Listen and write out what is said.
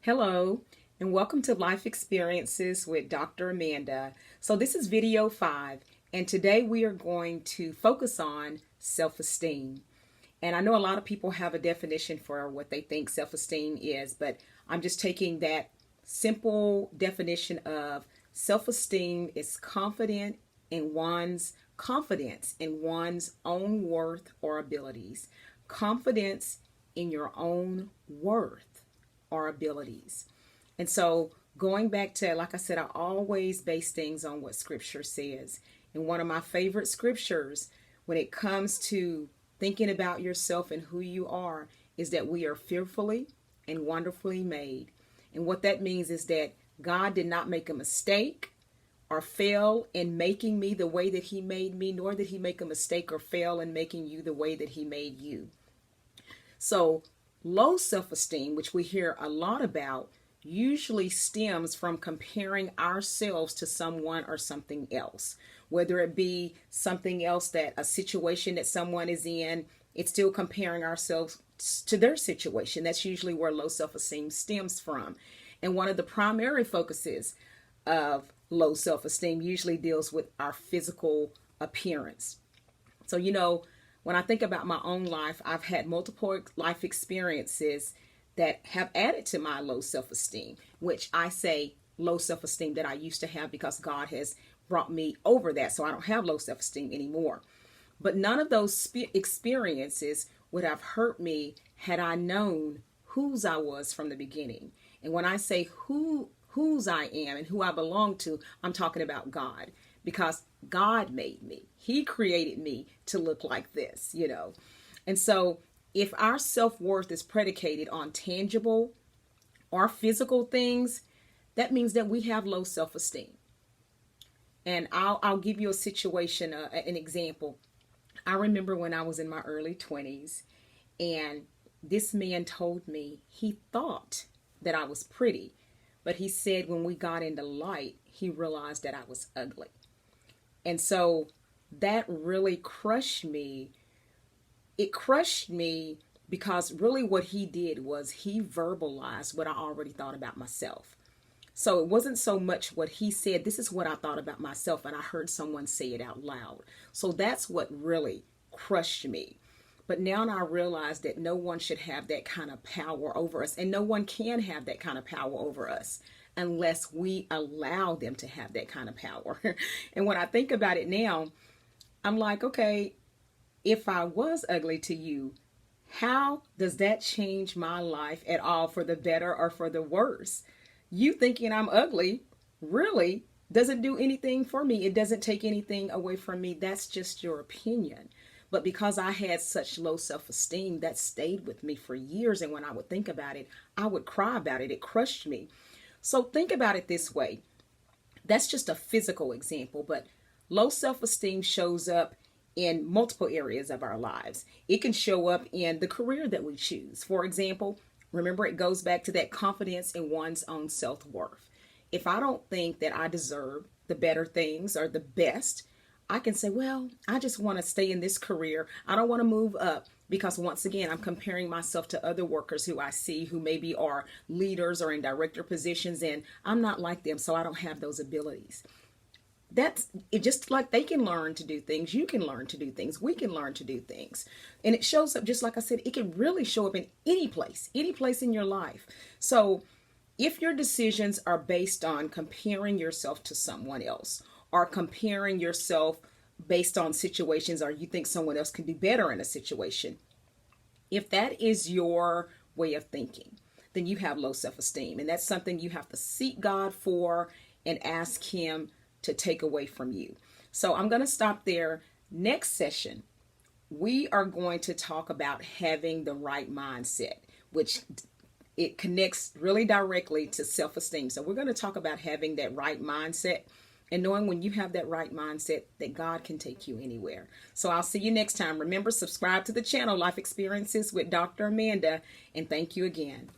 Hello, and welcome to Life Experiences with Dr. Amanda. So, this is video 5, and today we are going to focus on self esteem. And I know a lot of people have a definition for what they think self esteem is, but I'm just taking that simple definition of self esteem is confidence in one's own worth or abilities, confidence in your own worth or abilities. And so going back to, like I said, I always base things on what scripture says. And one of my favorite scriptures when it comes to thinking about yourself and who you are is that we are fearfully and wonderfully made. And what that means is that God did not make a mistake or fail in making me the way that he made me, nor did he make a mistake or fail in making you the way that he made you. So low self-esteem, which we hear a lot about, usually stems from comparing ourselves to someone or something else. Whether it be something else, that a situation that someone is in, it's still comparing ourselves to their situation. That's usually where low self-esteem stems from. And one of the primary focuses of low self-esteem usually deals with our physical appearance. So, when I think about my own life, I've had multiple life experiences that have added to my low self-esteem, which I say low self-esteem that I used to have because God has brought me over that. So I don't have low self-esteem anymore. But none of those experiences would have hurt me had I known whose I was from the beginning. And when I say whose I am and who I belong to, I'm talking about God, because God made me. He created me to look like this. And so if our self-worth is predicated on tangible or physical things, that means that we have low self-esteem. And I'll give you a situation, an example. I remember when I was in my early 20s, and this man told me he thought that I was pretty, but he said when we got into light, he realized that I was ugly. And so that really crushed me. It crushed me because really what he did was he verbalized what I already thought about myself. So it wasn't so much what he said, this is what I thought about myself, and I heard someone say it out loud. So that's what really crushed me. But now I realize that no one should have that kind of power over us, and no one can have that kind of power over us unless we allow them to have that kind of power. And when I think about it now, I'm like, okay, if I was ugly to you, how does that change my life at all, for the better or for the worse? You thinking I'm ugly really doesn't do anything for me. It doesn't take anything away from me. That's just your opinion. But because I had such low self-esteem, that stayed with me for years. And when I would think about it, I would cry about it. It crushed me. So think about it this way. That's just a physical example, but low self-esteem shows up in multiple areas of our lives. It can show up in the career that we choose. For example, remember, it goes back to that confidence in one's own self-worth. If I don't think that I deserve the better things or the best, I can say, well, I just want to stay in this career. I don't want to move up because, once again, I'm comparing myself to other workers who I see who maybe are leaders or in director positions, and I'm not like them, so I don't have those abilities. That's it. Just like they can learn to do things, you can learn to do things, we can learn to do things. And it shows up, just like I said, it can really show up in any place in your life. So if your decisions are based on comparing yourself to someone else, or comparing yourself based on situations, or you think someone else can do better in a situation, if that is your way of thinking, then you have low self-esteem. And that's something you have to seek God for and ask him to take away from you. So I'm going to stop there. Next session, we are going to talk about having the right mindset, which it connects really directly to self-esteem. So we're going to talk about having that right mindset and knowing when you have that right mindset that God can take you anywhere. So I'll see you next time. Remember, subscribe to the channel, Life Experiences with Dr. Amanda, and thank you again.